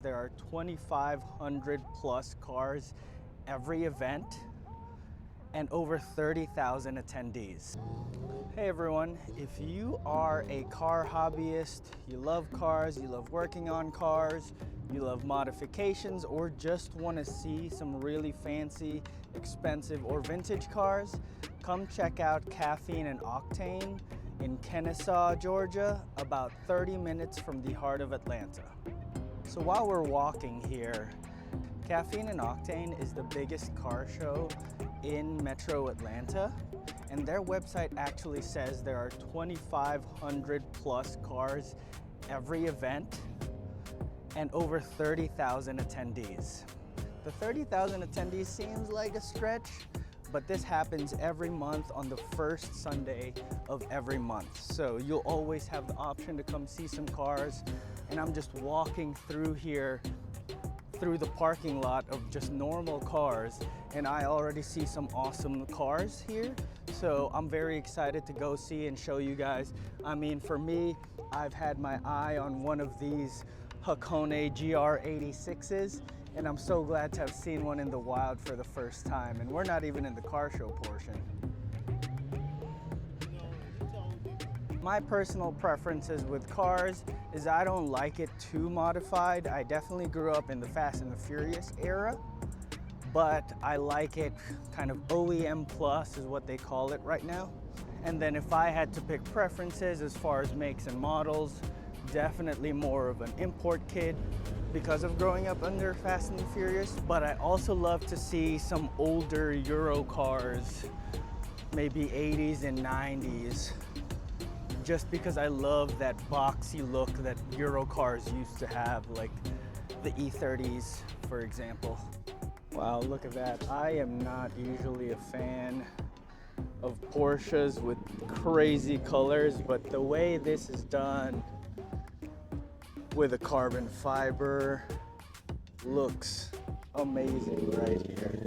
There are 2,500 plus cars every event and over 30,000 attendees. Hey everyone, if you are a car hobbyist, you love cars, you love working on cars, you love modifications, or just want to see some really fancy, expensive, or vintage cars, come check out Caffeine and Octane in Kennesaw, Georgia, about 30 minutes from the heart of Atlanta. So while we're walking here, Caffeine and Octane is the biggest car show in Metro Atlanta, and their website actually says there are 2,500 plus cars every event and over 30,000 attendees. The 30,000 attendees seems like a stretch, but this happens every month on the first Sunday of every month. So you'll always have the option to come see some cars. And I'm just walking through here, through the parking lot of just normal cars, and I already see some awesome cars here. So I'm very excited to go see and show you guys. I mean, for me, I've had my eye on one of these Hakone GR86s, and I'm so glad to have seen one in the wild for the first time. And we're not even in the car show portion. My personal preferences with cars is I don't like it too modified. I definitely grew up in the Fast and the Furious era, but I like it kind of OEM plus is what they call it right now. And then if I had to pick preferences as far as makes and models, definitely more of an import kid because of growing up under Fast and the Furious. But I also love to see some older Euro cars, maybe 80s and 90s. Just because I love that boxy look that Euro cars used to have, like the E30s, for example. Wow, look at that. I am not usually a fan of Porsches with crazy colors, but the way this is done with a carbon fiber looks amazing right here.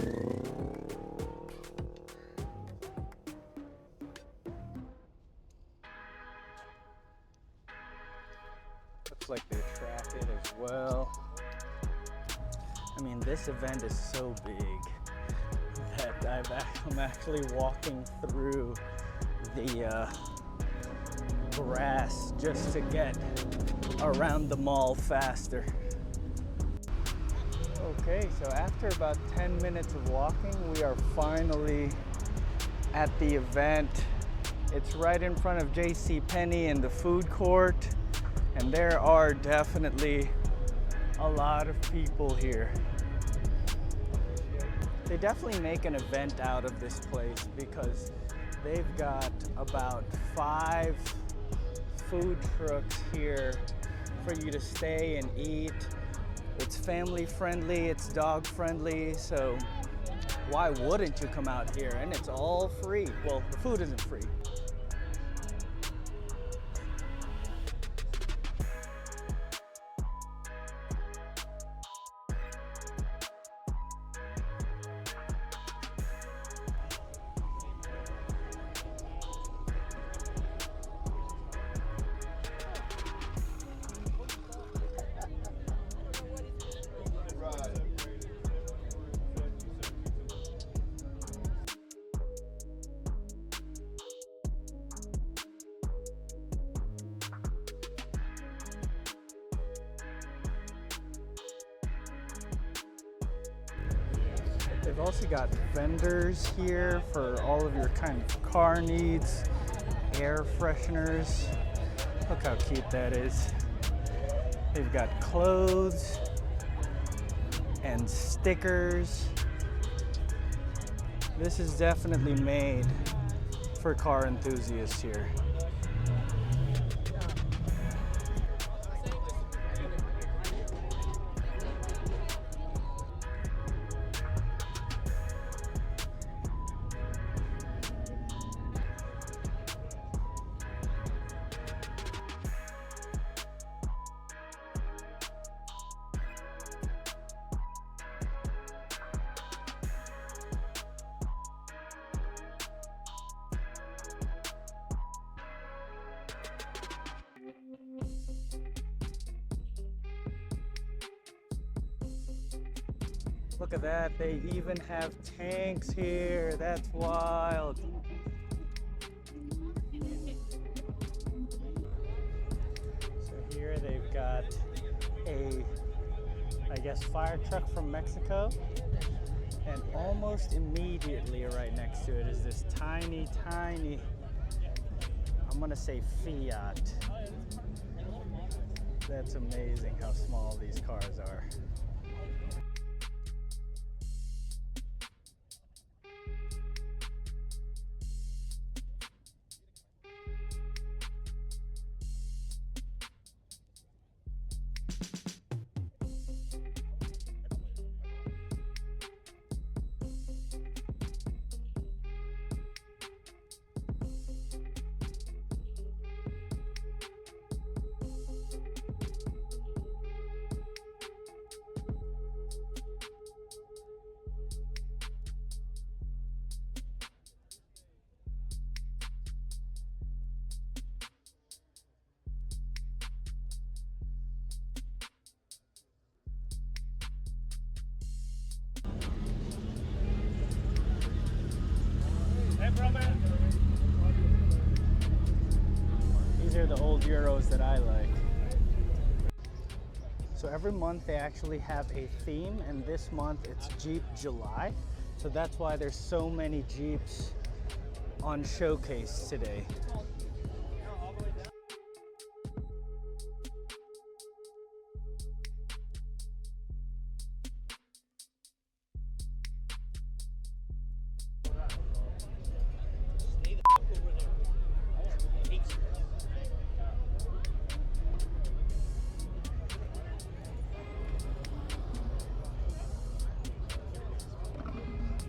Looks like they track it as well. I mean, this event is so big that I'm actually walking through the grass just to get around the mall faster. Okay, so after about 10 minutes of walking, we are finally at the event. It's right in front of JCPenney in the food court. And there are definitely a lot of people here. They definitely make an event out of this place because they've got about 5 food trucks here for you to stay and eat. It's family friendly, it's dog friendly, so why wouldn't you come out here? And it's all free. Well, the food isn't free. They've also got vendors here for all of your kind of car needs, air fresheners. Look how cute that is. They've got clothes and stickers. This is definitely made for car enthusiasts here. Look at that, they even have tanks here. That's wild. So here they've got a, I guess, fire truck from Mexico. And almost immediately right next to it is this tiny, tiny, I'm gonna say Fiat. That's amazing how small these cars are. These are the old Euros that I like. So every month they actually have a theme, and this month it's Jeep July. So that's why there's so many Jeeps on showcase today.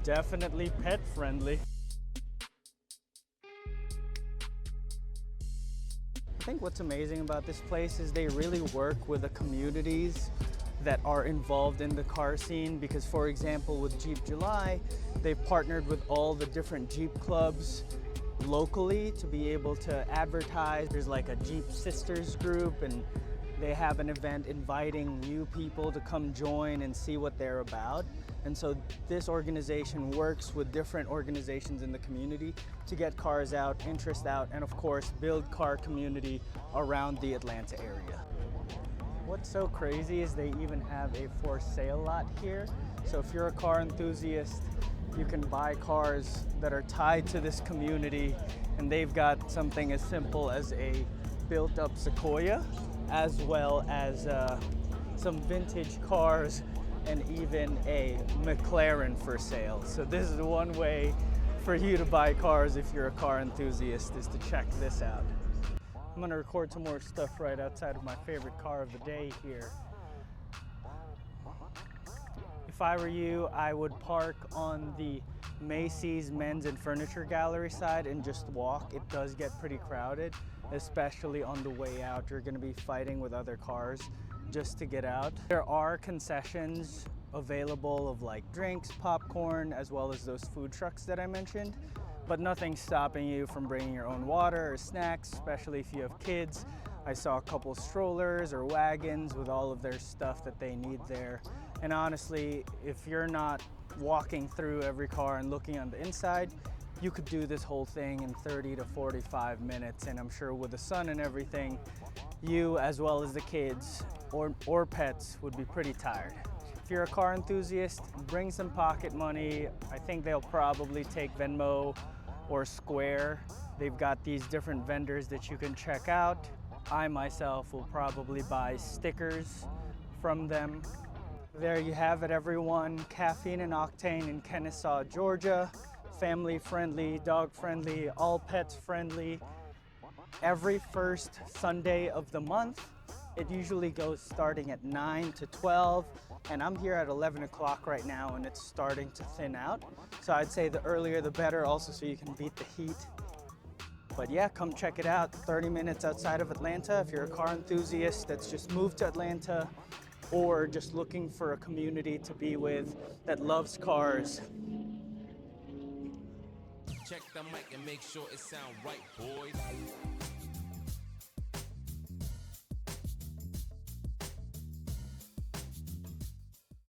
Definitely pet friendly. I think what's amazing about this place is they really work with the communities that are involved in the car scene, because for example with Jeep July, they've partnered with all the different Jeep clubs locally to be able to advertise. There's like a Jeep Sisters group, and they have an event inviting new people to come join and see what they're about. And so this organization works with different organizations in the community to get cars out, interest out, and of course build car community around the Atlanta area. What's so crazy is they even have a for sale lot here. So if you're a car enthusiast, you can buy cars that are tied to this community, and they've got something as simple as a built up Sequoia, as well as some vintage cars and even a McLaren for sale. So this is one way for you to buy cars if you're a car enthusiast, is to check this out. I'm gonna record some more stuff right outside of my favorite car of the day here. If I were you, I would park on the Macy's Men's and Furniture Gallery side and just walk. It does get pretty crowded, especially on the way out. You're gonna be fighting with other cars just to get out. There are concessions available of like drinks, popcorn, as well as those food trucks that I mentioned, but nothing's stopping you from bringing your own water or snacks, especially if you have kids. I saw a couple strollers or wagons with all of their stuff that they need there. And honestly, if you're not walking through every car and looking on the inside, you could do this whole thing in 30 to 45 minutes. And I'm sure with the sun and everything, you as well as the kids or pets would be pretty tired. If you're a car enthusiast, bring some pocket money. I think they'll probably take Venmo or Square. They've got these different vendors that you can check out. I myself will probably buy stickers from them. There you have it, everyone. Caffeine and Octane in Kennesaw, Georgia. Family friendly, dog friendly, all pets friendly. Every first Sunday of the month. It usually goes starting at 9 to 12, and I'm here at 11 o'clock right now, and it's starting to thin out. So I'd say the earlier the better, also so you can beat the heat. But yeah, come check it out. 30 minutes outside of Atlanta. If you're a car enthusiast that's just moved to Atlanta, or just looking for a community to be with that loves cars. Check the mic and make sure it sound right, boys.